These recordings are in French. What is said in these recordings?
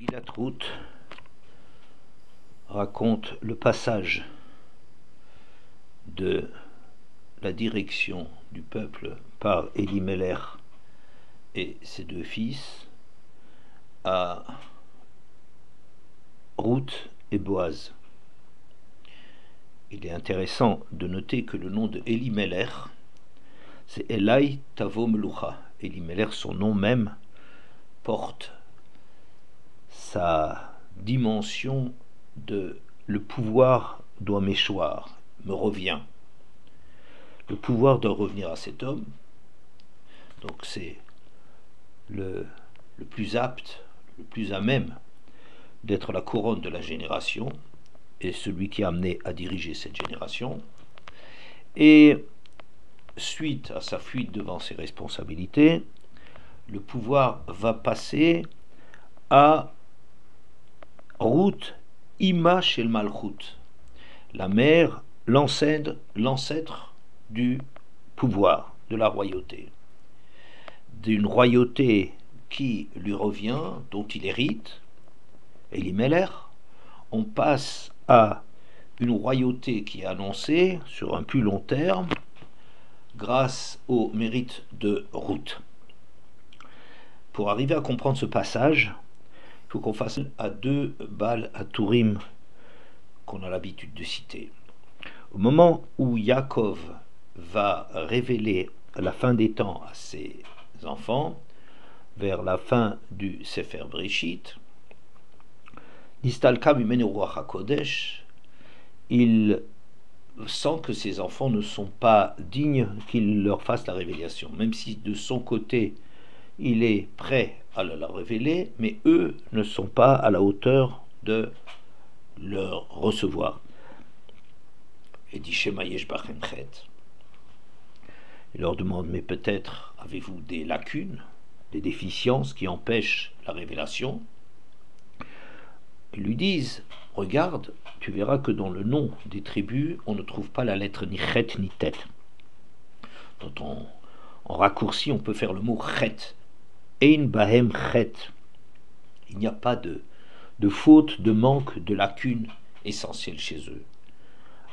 Megillat Ruth raconte le passage de la direction du peuple par Elimelech et ses deux fils à Ruth et Boaz. Il est intéressant de noter que le nom de Elimelech, c'est Elai Tavo Melucha. Elimelech, son nom même, porte sa dimension de le pouvoir doit m'échoir, me revient. Le pouvoir doit revenir à cet homme. Donc c'est le plus apte, le plus à même d'être la couronne de la génération et celui qui est amené à diriger cette génération. Et suite à sa fuite devant ses responsabilités, le pouvoir va passer à Ruth Ima Shel Malchut, la mère, l'ancêtre du pouvoir, de la royauté. D'une royauté qui lui revient, dont il hérite, Elimelech, on passe à une royauté qui est annoncée sur un plus long terme grâce au mérite de Ruth. Pour arriver à comprendre ce passage, il faut qu'on fasse à deux Baal HaTurim qu'on a l'habitude de citer. Au moment où Yaakov va révéler la fin des temps à ses enfants, vers la fin du Sefer Breshit, Nistalka Mimenu Ruach HaKodesh, il sent que ses enfants ne sont pas dignes qu'il leur fasse la révélation, même si de son côté il est prêt à la révéler, mais eux ne sont pas à la hauteur de leur recevoir. Et dit Shema Yesh Bachem Chet. Il leur demande, mais peut-être avez-vous des lacunes, des déficiences qui empêchent la révélation? Ils lui disent, regarde, tu verras que dans le nom des tribus, on ne trouve pas la lettre ni Chet ni Tet. En raccourci, on peut faire le mot Chet. Ein Bahem Chet. Il n'y a pas de faute, de manque, de lacune essentielle chez eux.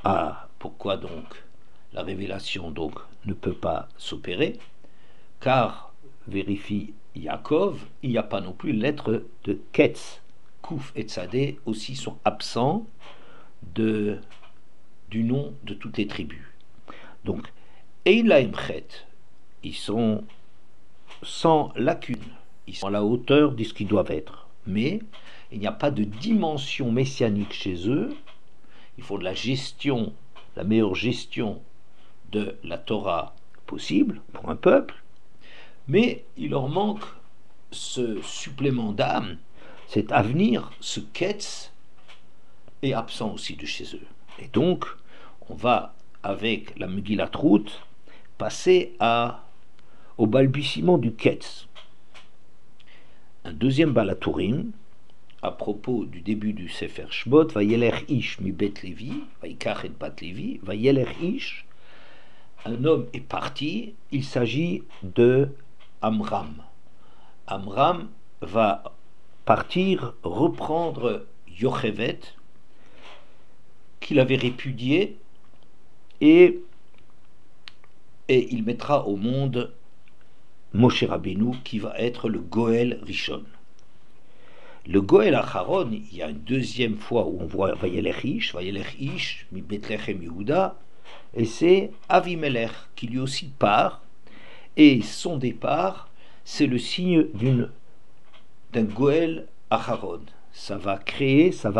Ah, pourquoi donc la révélation ne peut pas s'opérer? Car, vérifie Yaakov, il n'y a pas non plus lettre de Ketz. Kouf et Tzadé aussi sont absents du nom de toutes les tribus. Donc, Eilaim Chet, ils sont sans lacune, ils sont à la hauteur de ce qu'ils doivent être. Mais il n'y a pas de dimension messianique chez eux. Il faut de la gestion, la meilleure gestion de la Torah possible pour un peuple. Mais il leur manque ce supplément d'âme, cet avenir, ce ketz est absent aussi de chez eux. Et donc, on va, avec la Megillat Ruth, passer au balbutiement du ketz. Un deuxième Baal HaTurim, à propos du début du Sefer Shmot, Vayelech Ish mi Bet Levi, Vayikach et Bat Levi, Vayelech Ish, un homme est parti, il s'agit de Amram. Amram va partir, reprendre Yochevet, qu'il avait répudié, et il mettra au monde Moshe Rabbeinu, qui va être le Goël Rishon. Le Goël Acharon, il y a une deuxième fois où on voit Vayelech Ish, mi Bethlehem Yehuda, et c'est Avimelech qui lui aussi part, et son départ, c'est le signe d'un Goël Acharon. Ça va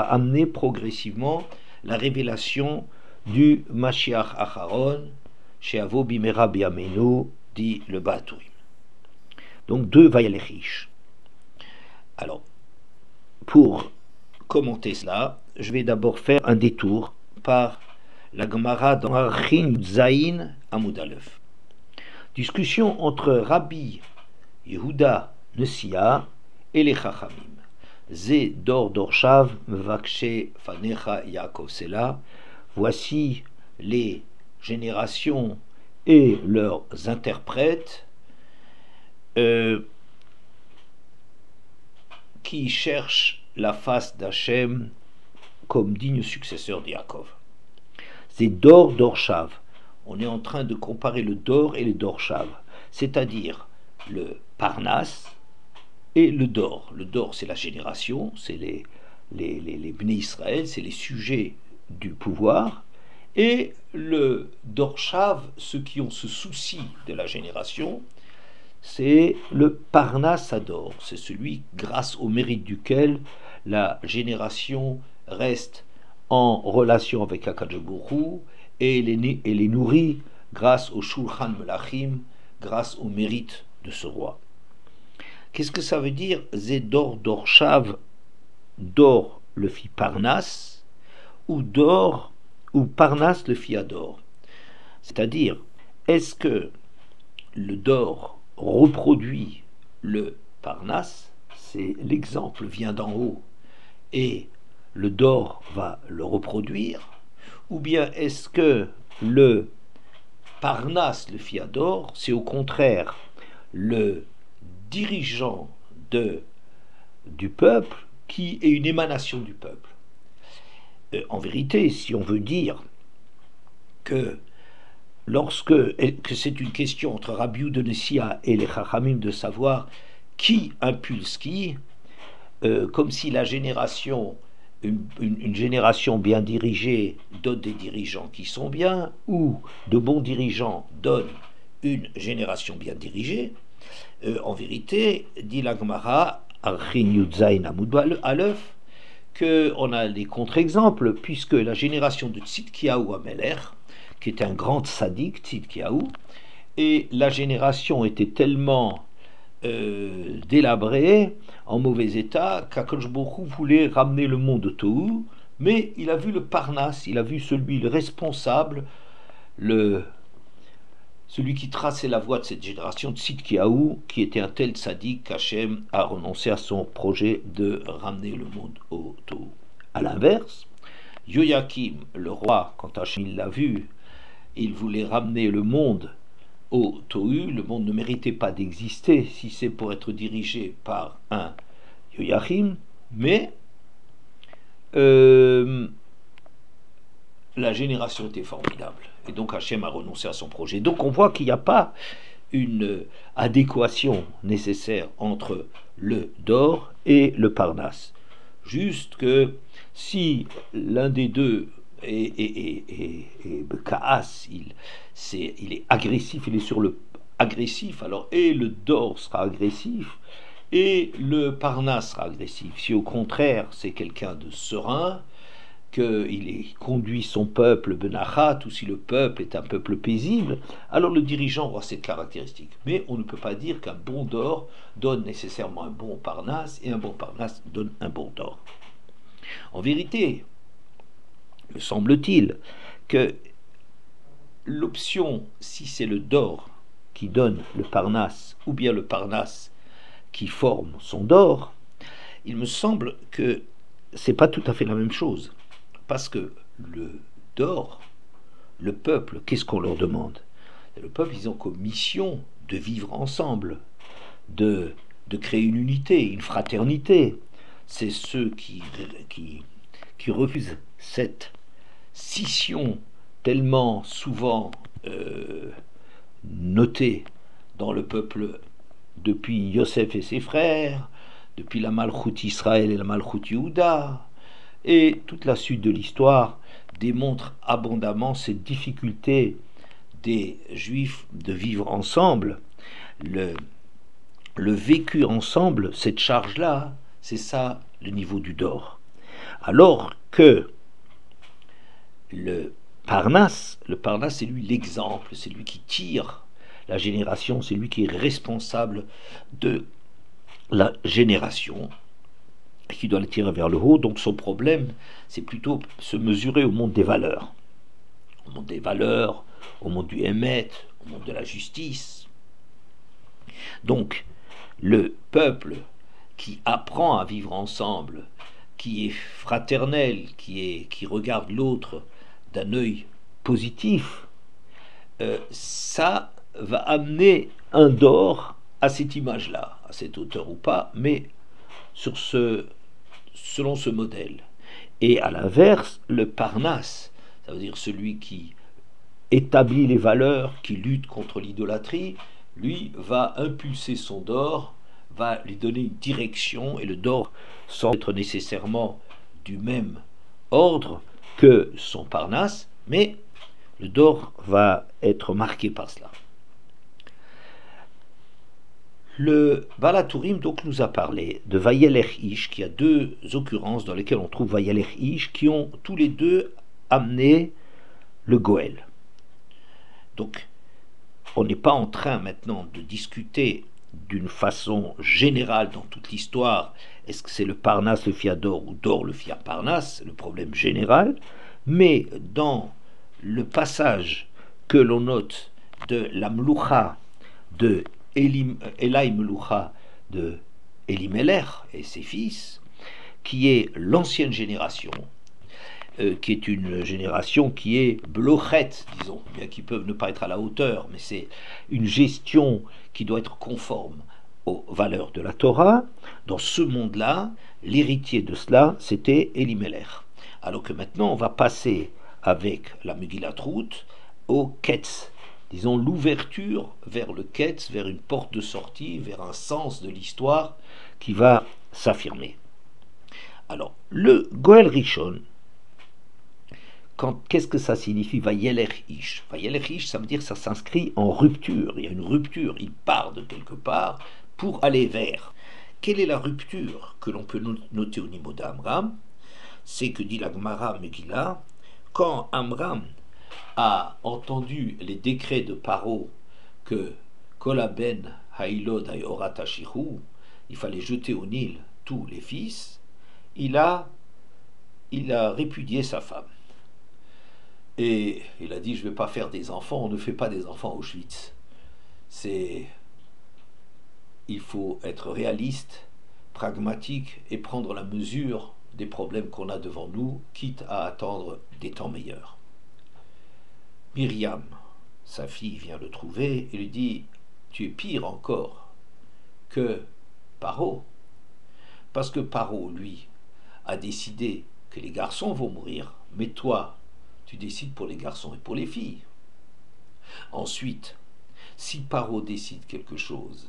amener progressivement la révélation du Mashiach Acharon, chez Avo Bimera Biamenu, dit le Baal HaTurim. Donc deux Vayelech Ish. Alors, pour commenter cela, je vais d'abord faire un détour par la Gemara dans Archin Zayin Amud Aleph. Discussion entre Rabbi Yehuda Nessia et les Chachamim. Ze dor dorshav mvakshe fanecha Yaakov Sela. Voici les générations et leurs interprètes qui cherche la face d'Hachem comme digne successeur d'Yaakov. C'est Dor Dorshav. On est en train de comparer le Dor et le Dorshav, c'est-à-dire le Parnas et le Dor. Le Dor, c'est la génération, c'est les Bnei Israël, c'est les sujets du pouvoir, et le Dorshav, ceux qui ont ce souci de la génération, c'est le Parnas Ador, c'est celui grâce au mérite duquel la génération reste en relation avec Akadosh Baruch Hu et les nourrit grâce au Shulchan Melachim, grâce au mérite de ce roi. Qu'est-ce que ça veut dire Zedor Dorshav, Dor le fit Parnas, ou Dor ou Parnas le fit Ador. C'est-à-dire, est-ce que le Dor reproduit le Parnas, c'est l'exemple vient d'en haut, et le Dor va le reproduire, ou bien est-ce que le Parnas, le Fiador, c'est au contraire le dirigeant du peuple qui est une émanation du peuple. En vérité, si on veut dire que que c'est une question entre Rabbi Udonessia et les Chachamim de savoir qui impulse qui, comme si la génération, une génération bien dirigée donne des dirigeants qui sont bien, ou de bons dirigeants donnent une génération bien dirigée, en vérité, dit la Gemara, Archin Yudzaïn Amud Aleph, qu'on a les contre-exemples, puisque la génération de Tzidkiyahu Amelech, qui était un grand tzaddik, Tzidkiyahu, et la génération était tellement délabrée, en mauvais état, qu'Akadosh Baruch Hu voulait ramener le monde au Tohu, mais il a vu le Parnas, il a vu le responsable, celui qui traçait la voie de cette génération, Tzidkiyahu, qui était un tel tzaddik qu'Hachem a renoncé à son projet de ramener le monde au Tohu. À l'inverse, Yoyakim, le roi, quand Hachem l'a vu, il voulait ramener le monde au Tohu. Le monde ne méritait pas d'exister si c'est pour être dirigé par un Yoyachim, mais la génération était formidable. Et donc Hachem a renoncé à son projet. Donc on voit qu'il n'y a pas une adéquation nécessaire entre le Dor et le Parnas. Juste que si l'un des deux Kaas, il est agressif, il est sur le agressif, alors et le Dor sera agressif, et le Parnas sera agressif. Si au contraire c'est quelqu'un de serein, qu'il conduit son peuple benachat, ou si le peuple est un peuple paisible, alors le dirigeant aura cette caractéristique. Mais on ne peut pas dire qu'un bon Dor donne nécessairement un bon Parnas, et un bon Parnas donne un bon Dor. En vérité, me semble-t-il que l'option, si c'est le Dor qui donne le Parnas, ou bien le Parnas qui forme son Dor, il me semble que c'est pas tout à fait la même chose. Parce que le Dor, le peuple, qu'est-ce qu'on leur demande? Le peuple, ils ont comme mission de vivre ensemble, de créer une unité, une fraternité. C'est ceux qui refusent cette scission tellement souvent notée dans le peuple depuis Yosef et ses frères, depuis la Malchut Israël et la Malchut Yehuda, et toute la suite de l'histoire démontre abondamment cette difficulté des Juifs de vivre ensemble, le vécu ensemble, cette charge-là, c'est ça le niveau du Dor. Alors que le Parnas, c'est lui l'exemple, c'est lui qui tire la génération, c'est lui qui est responsable de la génération, qui doit le tirer vers le haut. Donc son problème, c'est plutôt se mesurer au monde des valeurs. Au monde des valeurs, au monde du Hémet, au monde de la justice. Donc, le peuple qui apprend à vivre ensemble, qui est fraternel, qui regarde l'autre d'un œil positif, ça va amener un Dor à cette image-là, à cette hauteur ou pas, mais selon ce modèle. Et à l'inverse, le Parnasse, ça veut dire celui qui établit les valeurs, qui lutte contre l'idolâtrie, lui va impulser son dor, va lui donner une direction, et le dor, sans être nécessairement du même ordre que son Parnasse, mais le dor va être marqué par cela. Le Balatourim donc nous a parlé de Vayeler Ish, qui a deux occurrences dans lesquelles on trouve Vayeler Ish, qui ont tous les deux amené le Goël. Donc, on n'est pas en train maintenant de discuter d'une façon générale dans toute l'histoire, est-ce que c'est le Parnasse le Fiador ou Dor le Fia Parnasse, le problème général, mais dans le passage que l'on note de la Mloucha de Elaï Meloucha de Elimelech et ses fils, qui est l'ancienne génération, qui est une génération qui est blochet, disons, bien qu'ils peuvent ne pas être à la hauteur, mais c'est une gestion qui doit être conforme aux valeurs de la Torah. Dans ce monde-là, l'héritier de cela, c'était Elimelech. Alors que maintenant, on va passer avec la Megillat Ruth au Ketz, disons l'ouverture vers le Ketz, vers une porte de sortie, vers un sens de l'histoire qui va s'affirmer. Alors, le Goël Rishon, qu'est-ce que ça signifie Vayeler Ish? Vayeler Ish, ça veut dire que ça s'inscrit en rupture. Il y a une rupture, il part de quelque part pour aller vers. Quelle est la rupture que l'on peut noter au niveau d'Amram? C'est que dit la Gemara Megillah, quand Amram a entendu les décrets de Paro que Kolaben Haïlod Haïorat Ashihu, il fallait jeter au Nil tous les fils, il a répudié sa femme. Et il a dit, je ne vais pas faire des enfants, on ne fait pas des enfants à Auschwitz. Il faut être réaliste, pragmatique et prendre la mesure des problèmes qu'on a devant nous, quitte à attendre des temps meilleurs. Myriam, sa fille, vient le trouver et lui dit, tu es pire encore que Paro, parce que Paro, lui, a décidé que les garçons vont mourir, mais toi, tu décides pour les garçons et pour les filles. Ensuite, si Paro décide quelque chose,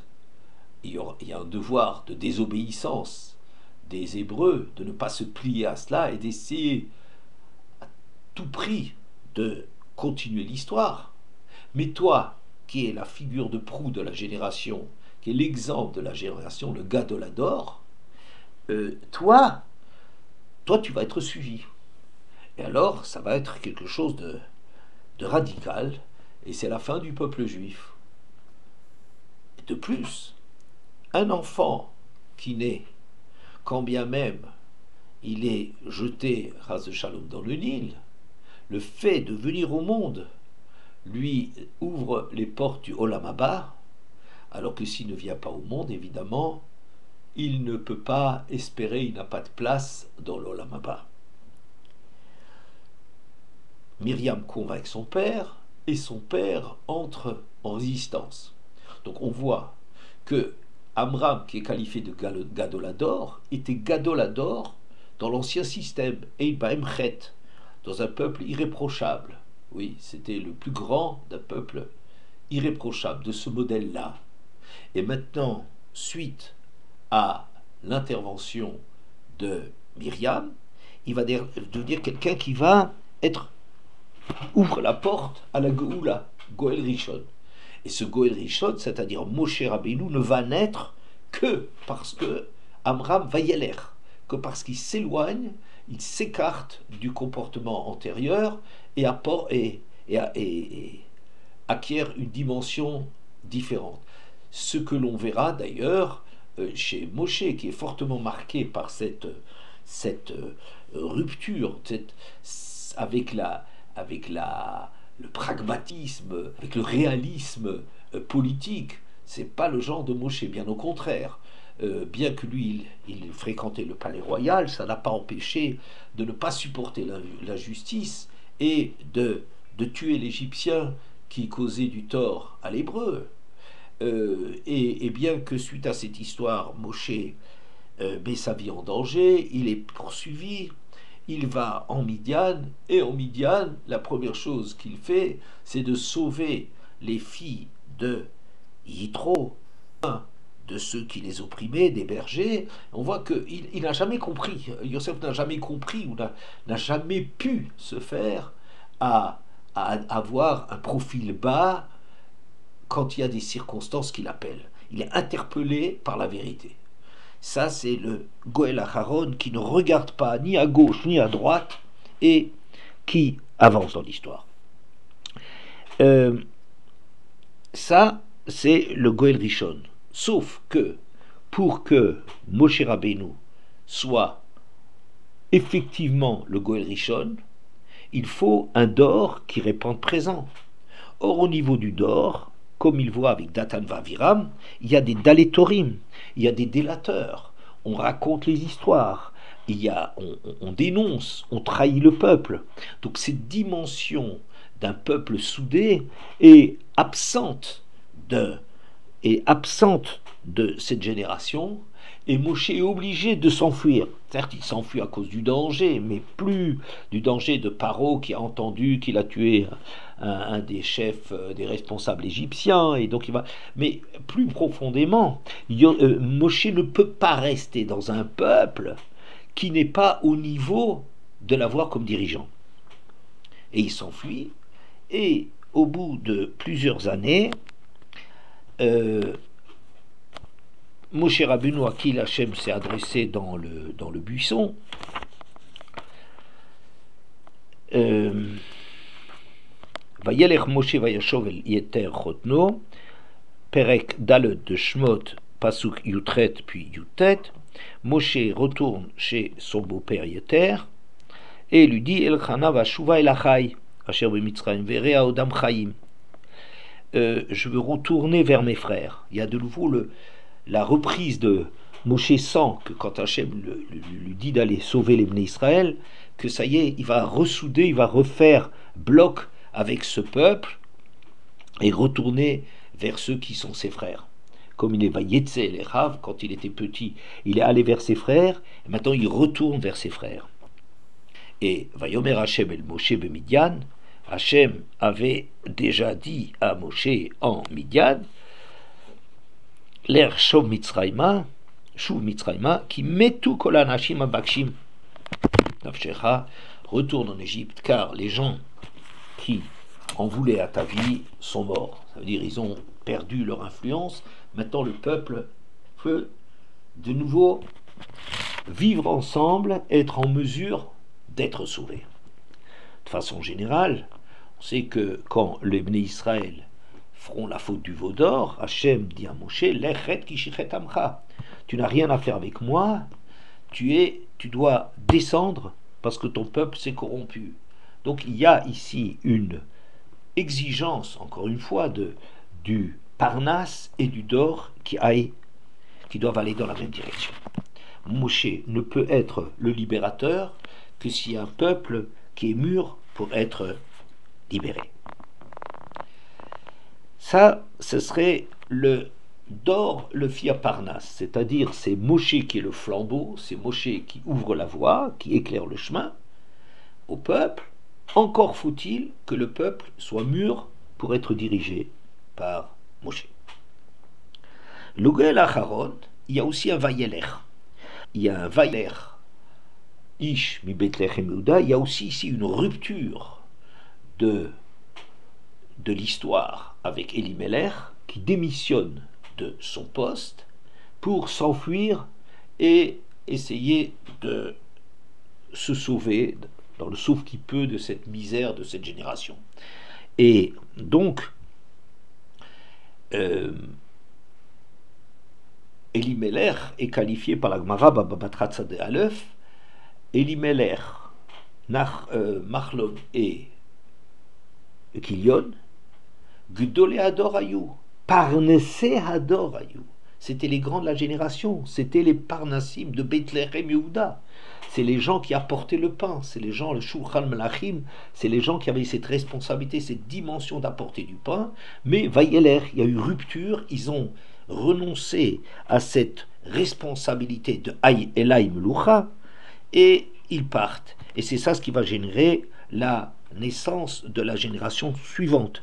il y a un devoir de désobéissance des Hébreux, de ne pas se plier à cela et d'essayer à tout prix de continuer l'histoire. Mais toi, qui es la figure de proue de la génération, qui est l'exemple de la génération, le Gadolador, toi, tu vas être suivi. Et alors, ça va être quelque chose de radical, et c'est la fin du peuple juif. Et de plus, un enfant qui naît, quand bien même il est jeté, ras de shalom, dans le Nil, le fait de venir au monde lui ouvre les portes du Olam Haba, alors que s'il ne vient pas au monde, évidemment, il ne peut pas espérer, il n'a pas de place dans l'Olam Haba. Myriam convainc son père, et son père entre en résistance. Donc on voit que Amram, qui est qualifié de Gadolador, était Gadolador dans l'ancien système, Eibam Chet, dans un peuple irréprochable. Oui, c'était le plus grand d'un peuple irréprochable, de ce modèle-là. Et maintenant, suite à l'intervention de Myriam, il va devenir quelqu'un qui va ouvre la porte à la Geoula, Goël Rishon. Et ce Goël Rishon, c'est-à-dire Moshe Rabbeinu, ne va naître que parce que Amram va y aller, que parce qu'il s'éloigne, il s'écarte du comportement antérieur et acquiert une dimension différente. Ce que l'on verra d'ailleurs chez Moshe, qui est fortement marqué par cette rupture avec le pragmatisme, avec le réalisme politique. C'est pas le genre de Moshe, bien au contraire. Bien que lui, il fréquentait le palais royal, ça n'a pas empêché de ne pas supporter l'injustice et de tuer l'Égyptien qui causait du tort à l'Hébreu. Et bien que suite à cette histoire, Moshe met sa vie en danger, il est poursuivi, il va en Midian, et en Midian, la première chose qu'il fait, c'est de sauver les filles de Yitro, de ceux qui les opprimaient, des bergers. On voit qu'il n'a jamais compris, Yosef n'a jamais compris ou n'a jamais pu se faire à avoir un profil bas quand il y a des circonstances qui l'appellent. Il est interpellé par la vérité. Ça, c'est le Goël Acharon qui ne regarde pas ni à gauche ni à droite et qui avance dans l'histoire. Ça, c'est le Goël Rishon. Sauf que pour que Moshe Rabbeinu soit effectivement le Goël Rishon, il faut un Dor qui réponde présent. Or, au niveau du Dor, comme il voit avec Datan Vaviram, il y a des Daletorim, il y a des délateurs, on raconte les histoires, on dénonce, on trahit le peuple. Donc cette dimension d'un peuple soudé est absente de cette génération, et Moshe est obligé de s'enfuir. Certes, il s'enfuit à cause du danger, mais plus du danger de Paro qui a entendu qu'il a tué un des chefs, des responsables égyptiens, et donc il va. Mais plus profondément, Moshe ne peut pas rester dans un peuple qui n'est pas au niveau de l'avoir comme dirigeant. Et il s'enfuit, et au bout de plusieurs années, Moshe Rabbeinu, à qui Hachem s'est adressé dans le buisson, Vayelech Moshe Vayashov el Yeter Chotno, Perek Dalet de Shmot, Pasuk Yutret puis Yutet. Moshe retourne chez son beau-père Yeter et lui dit Elchana Vashuva Elachai, Asher Bemitzrayim Verea Odam Chaim. Je veux retourner vers mes frères. Il y a de nouveau la reprise de Moshe sent que quand Hachem lui dit d'aller sauver les Bnei Israël, que ça y est, il va ressouder, il va refaire bloc avec ce peuple et retourner vers ceux qui sont ses frères. Comme il est Vayetze Elechav, quand il était petit, il est allé vers ses frères, et maintenant il retourne vers ses frères. Et Vayomer Hachem el Moshe bemidian, Hachem avait déjà dit à Moshe en Midian, l'air Shuv Mitzrayma, qui metu kol anashim abakshim nafshecha, retourne en Égypte, car les gens qui en voulaient à ta vie sont morts. Ça veut dire ils ont perdu leur influence. Maintenant le peuple peut de nouveau vivre ensemble, être en mesure d'être sauvé. De façon générale, on sait que quand les Bnei Israël feront la faute du veau d'or, Hachem dit à Moshe, Lechet kishichet amcha, tu n'as rien à faire avec moi, tu dois descendre parce que ton peuple s'est corrompu. Donc il y a ici une exigence, encore une fois, du Parnasse et du Dor qui doivent aller dans la même direction. Moshe ne peut être le libérateur que s'il y a un peuple qui est mûr pour être libéré. Ça, ce serait le Dor, le Fia Parnasse, c'est-à-dire c'est Moshe qui est le flambeau, c'est Moshe qui ouvre la voie, qui éclaire le chemin au peuple. Encore faut-il que le peuple soit mûr pour être dirigé par Moshe. Le Goël Acharon, il y a aussi un Vayelech. Il y a un Vayelech Ish mi Bethlehem Yehuda. Il y a aussi ici une rupture de l'histoire avec Elimelech qui démissionne de son poste pour s'enfuir et essayer de se sauver dans le sauve qui peut de cette misère de cette génération. Et donc Elimelech est qualifié par la Gemara Baba Tzad Aleph. Elimelech, Machlon et Kilion, Gdolé Hador Ayou, Parnessé Hador Ayou. C'était les grands de la génération, c'était les Parnassim de Bethléem Yehuda. C'est les gens qui apportaient le pain, c'est les gens, le Shulchan Melachim, c'est les gens qui avaient cette responsabilité, cette dimension d'apporter du pain. Mais Vayeler, il y a eu rupture, ils ont renoncer à cette responsabilité de Aï Elai Meloucha et ils partent. Et c'est ça ce qui va générer la naissance de la génération suivante.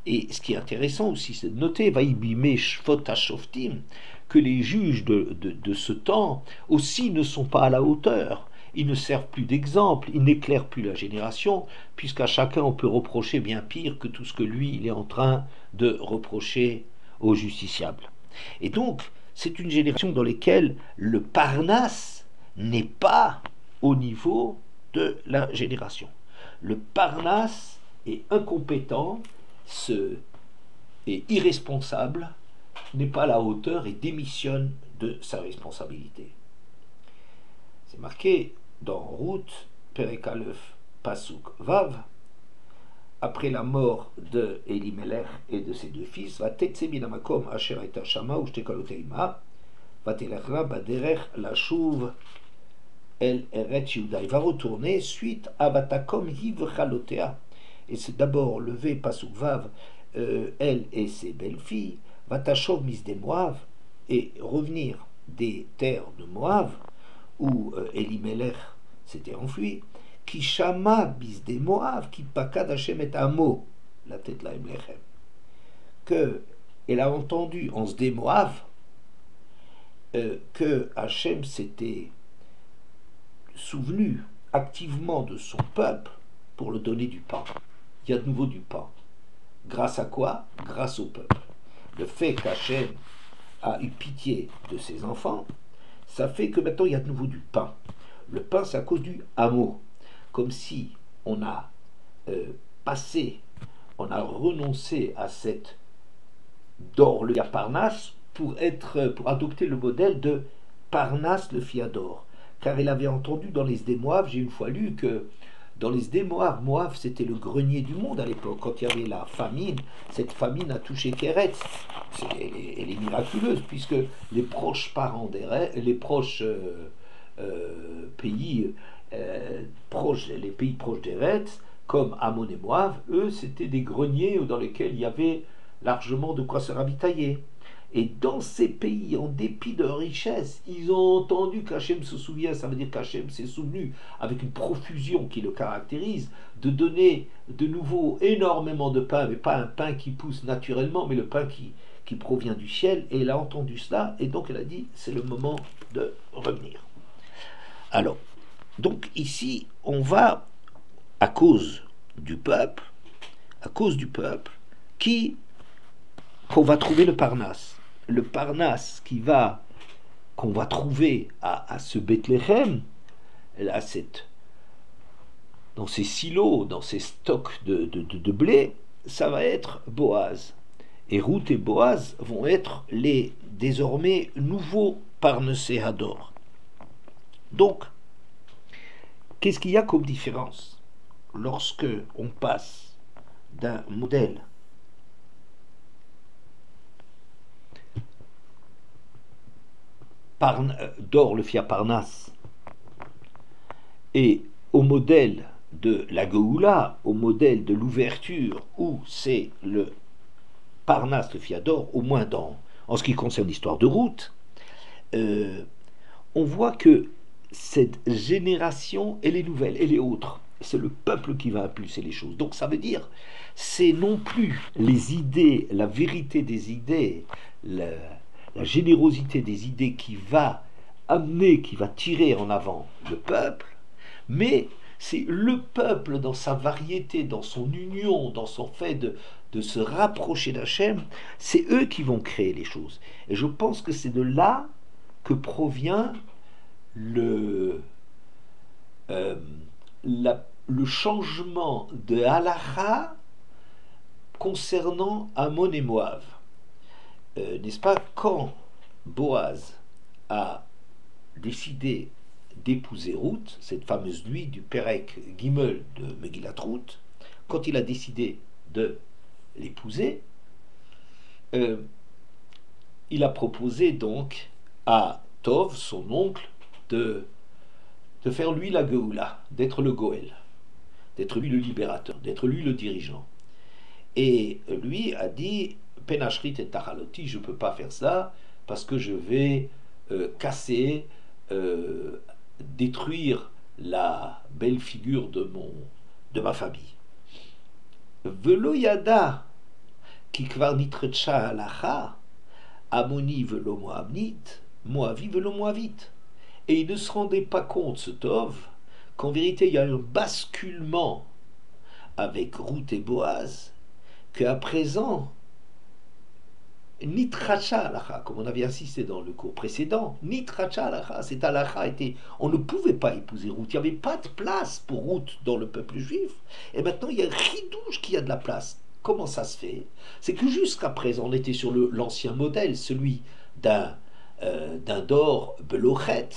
Et ce qui est intéressant aussi, c'est de noter, Vaïbime Shvot HaShoftim, que les juges de ce temps aussi ne sont pas à la hauteur. Ils ne servent plus d'exemple, ils n'éclairent plus la génération, puisqu'à chacun on peut reprocher bien pire que tout ce que lui il est en train de reprocher aux justiciables. Et donc, c'est une génération dans laquelle le Parnasse n'est pas au niveau de la génération. Le Parnasse est incompétent, est irresponsable, n'est pas à la hauteur et démissionne de sa responsabilité. C'est marqué dans Ruth, Perek Aleph, Pasuk Vav, après la mort de Elimelech et de ses deux fils, va tetze min hamakom asher hayta shama ushtekalote ima, va telechra baderech lashuv el Eretz Yehuda. Il va retourner suite à Vatakom hivchalotea. Et c'est d'abord levé Pasuk Vav, elle et ses belles-filles, Vatashov misde Moav, et revenir des terres de Moav, où Elimelech s'était enfui, qui chama bis des Moav, qui pakad Hashem et Amo, la tête la Emlechem, que elle a entendu en Sdé Moav que Hashem s'était souvenu activement de son peuple pour le donner du pain. Il y a de nouveau du pain. Grâce à quoi? Grâce au peuple. Le fait qu'Hachem a eu pitié de ses enfants, ça fait que maintenant il y a de nouveau du pain. Le pain, c'est à cause du hameau. Comme si on a on a renoncé à cette d'or, le Parnasse, pour adopter le modèle de Parnasse le fiador. Car il avait entendu dans les Sdé Moav, j'ai une fois lu que dans les Sdé Moav, Moav c'était le grenier du monde à l'époque. Quand il y avait la famine, cette famine a touché Kéretz. Elle est miraculeuse puisque les proches parents les proches pays proches, les pays proches d'Eretz, comme Ammon et Moav, eux c'était des greniers dans lesquels il y avait largement de quoi se ravitailler. Et dans ces pays, en dépit de leur richesse, ils ont entendu qu'Hachem se souvient, ça veut dire qu'Hachem s'est souvenu, avec une profusion qui le caractérise, de donner de nouveau énormément de pain, mais pas un pain qui pousse naturellement, mais le pain qui provient du ciel. Et elle a entendu cela, et donc elle a dit, c'est le moment de revenir. Alors, donc ici, on va, à cause du peuple, qu'on va trouver le Parnasse. Le Parnasse qu'on va trouver à ce Bethléem, dans ces silos, dans ces stocks de blé, ça va être Boaz. Et Ruth et Boaz vont être les désormais nouveaux Parnaséador. Donc, qu'est-ce qu'il y a comme différence lorsque on passe d'un modèle d'or, le Fiaparnas, et au modèle de la Geoula, au modèle de l'ouverture, où c'est le Parnas, le Fiador, au moins en ce qui concerne l'histoire de Ruth, on voit que cette génération, elle est nouvelle, elle est autre. C'est le peuple qui va impulser les choses. Donc ça veut dire, c'est non plus les idées, la vérité des idées, la générosité des idées qui va amener, qui va tirer en avant le peuple, mais c'est le peuple dans sa variété, dans son union, dans son fait de se rapprocher d'Hachem, c'est eux qui vont créer les choses. Et je pense que c'est de là que provient le changement de halakha concernant Ammon et Moav. N'est-ce pas, quand Boaz a décidé d'épouser Ruth, cette fameuse nuit du Perek Gimel de Megillat Ruth, quand il a décidé de l'épouser, il a proposé donc à Tov, son oncle, de faire lui la Geoula, d'être le Goël, d'être lui le libérateur, d'être lui le dirigeant. Et lui a dit, Penachrit et Tachaloti, je ne peux pas faire ça parce que je vais casser, détruire la belle figure de ma famille. Velo yada ki kvar nitrecha halacha, Amoni velo moabnit, Moavi velo moavit. Et il ne se rendait pas compte, ce Tov, qu'en vérité il y a un basculement avec Ruth et Boaz, qu'à présent, Nitracha alacha, comme on avait insisté dans le cours précédent, Nitracha alacha, cet alacha était, on ne pouvait pas épouser Ruth, il n'y avait pas de place pour Ruth dans le peuple juif, et maintenant il y a Ridouche qui a de la place. Comment ça se fait? C'est que jusqu'à présent, on était sur l'ancien modèle, celui d'un d'or belochet,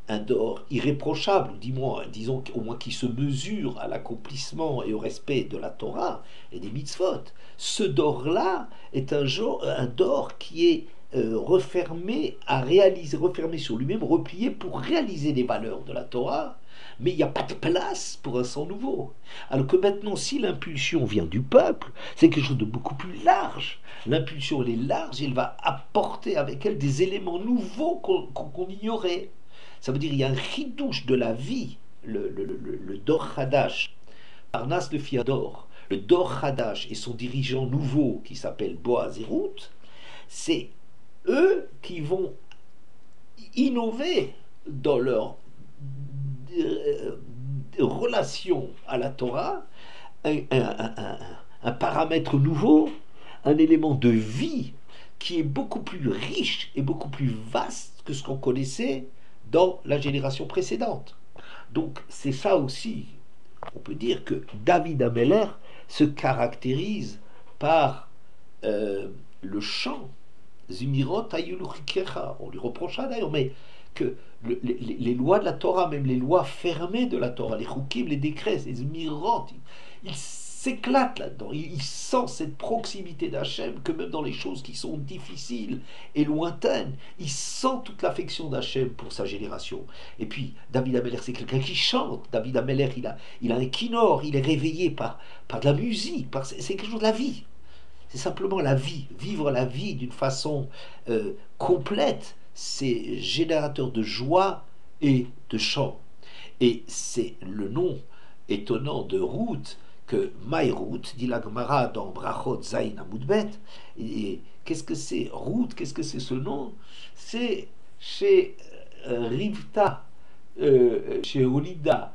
un d'or irréprochable, disons au moins qui se mesure à l'accomplissement et au respect de la Torah et des mitzvot. Ce d'or-là est un d'or qui est refermé sur lui-même, replié pour réaliser les valeurs de la Torah, mais il n'y a pas de place pour un sang nouveau. Alors que maintenant, si l'impulsion vient du peuple, c'est quelque chose de beaucoup plus large. L'impulsion, elle est large, elle va apporter avec elle des éléments nouveaux qu'on ignorait. Ça veut dire qu'il y a un chidouche de la vie, le Dor Hadash, Parnas de Fiador, le Dor Hadash et son dirigeant nouveau qui s'appelle Boaz et Ruth, c'est eux qui vont innover dans leur relation à la Torah, un paramètre nouveau, un élément de vie qui est beaucoup plus riche et beaucoup plus vaste que ce qu'on connaissait dans la génération précédente. Donc c'est ça aussi, on peut dire que David Ameller se caractérise par le chant Zimirot Ayuluchikecha. On lui reprocha d'ailleurs, mais que les lois de la Torah, même les lois fermées de la Torah, les chukim, les décrets, les Zimirot, il s'éclate là-dedans. Il sent cette proximité d'Hachem, que même dans les choses qui sont difficiles et lointaines, il sent toute l'affection d'Hachem pour sa génération. Et puis, David Ameller, c'est quelqu'un qui chante. David Ameller, il a un kinor, il est réveillé par de la musique, c'est quelque chose de la vie. C'est simplement la vie, vivre la vie d'une façon complète, c'est générateur de joie et de chant. Et c'est le nom étonnant de Ruth, que Maïrout, dit la Gemara dans Brachot Zayin Amoudbet. Et qu'est-ce que c'est Ruth? Qu'est-ce que c'est ce nom? C'est chez Rivta, chez Olida,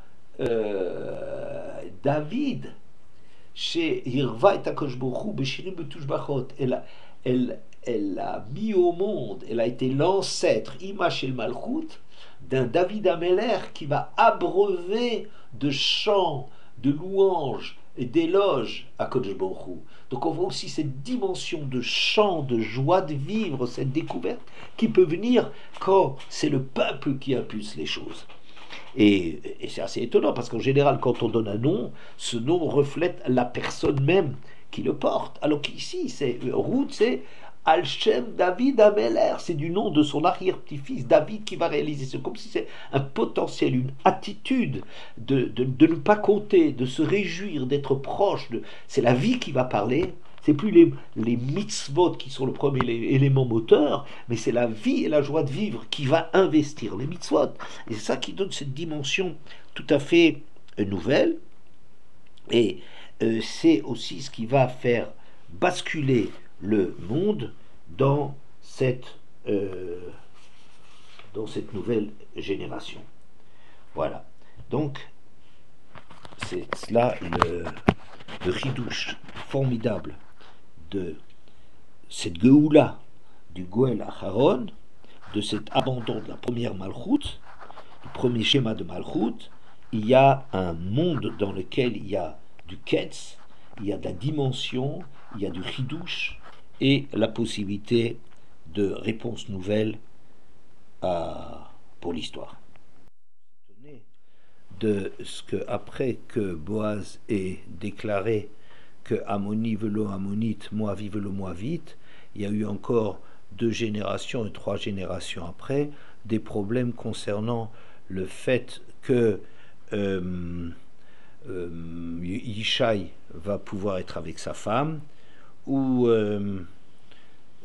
David, chez Hirva et Akoshbochou, Beshirim Betushbachot, elle a mis au monde, elle a été l'ancêtre, Imach el Malchut, d'un David Ameller qui va abreuver de chants, de louanges et d'éloges à Kodesh Baruch Hu. Donc on voit aussi cette dimension de chant, de joie de vivre, cette découverte qui peut venir quand c'est le peuple qui impulse les choses. Et c'est assez étonnant parce qu'en général, quand on donne un nom, ce nom reflète la personne même qui le porte. Alors qu'ici, Ruth, c'est Al-Shem David Ameller, c'est du nom de son arrière-petit-fils David qui va réaliser. C'est comme si c'est un potentiel, une attitude de ne pas compter, de se réjouir, d'être proche. C'est la vie qui va parler. C'est plus les mitzvot qui sont le premier élément moteur, mais c'est la vie et la joie de vivre qui va investir les mitzvot. Et c'est ça qui donne cette dimension tout à fait nouvelle. Et c'est aussi ce qui va faire basculer le monde dans cette nouvelle génération. Voilà. Donc, c'est cela le chidouche formidable de cette Geoula du Goël Acharon, de cet abandon de la première Malchut, du premier schéma de Malchut. Il y a un monde dans lequel il y a du Ketz, il y a de la dimension, il y a du chidouche et la possibilité de réponses nouvelles pour l'histoire. De ce que après que Boaz ait déclaré que Ammoni velo Ammonite, Moavi velo Moavite, il y a eu encore 2 générations et 3 générations après des problèmes concernant le fait que Yishai va pouvoir être avec sa femme, ou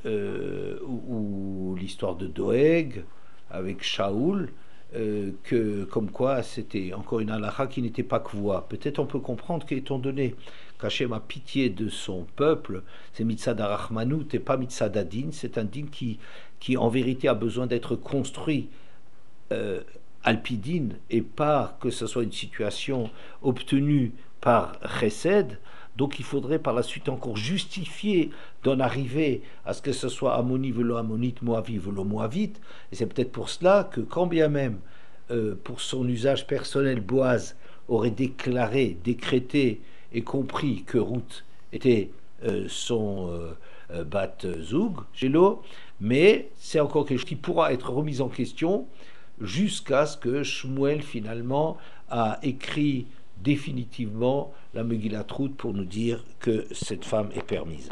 ou l'histoire de Doeg avec Shaoul, que comme quoi c'était encore une halakha qui n'était pas kvoa. Peut-être on peut comprendre qu'étant donné qu'Hachem a pitié de son peuple, c'est mitzad arachmanout et pas mitzad adin, c'est un din qui en vérité a besoin d'être construit alpidine et pas que ce soit une situation obtenue par chesed. Donc il faudrait par la suite encore justifier d'en arriver à ce que ce soit Ammoni velo Ammonite, Moavi velo Moavite. Et c'est peut-être pour cela que quand bien même, pour son usage personnel, Boaz aurait décrété et compris que Ruth était son bat zoug, Gélo, mais c'est encore quelque chose qui pourra être remis en question jusqu'à ce que Shmuel finalement a écrit définitivement la Megillat Ruth pour nous dire que cette femme est permise.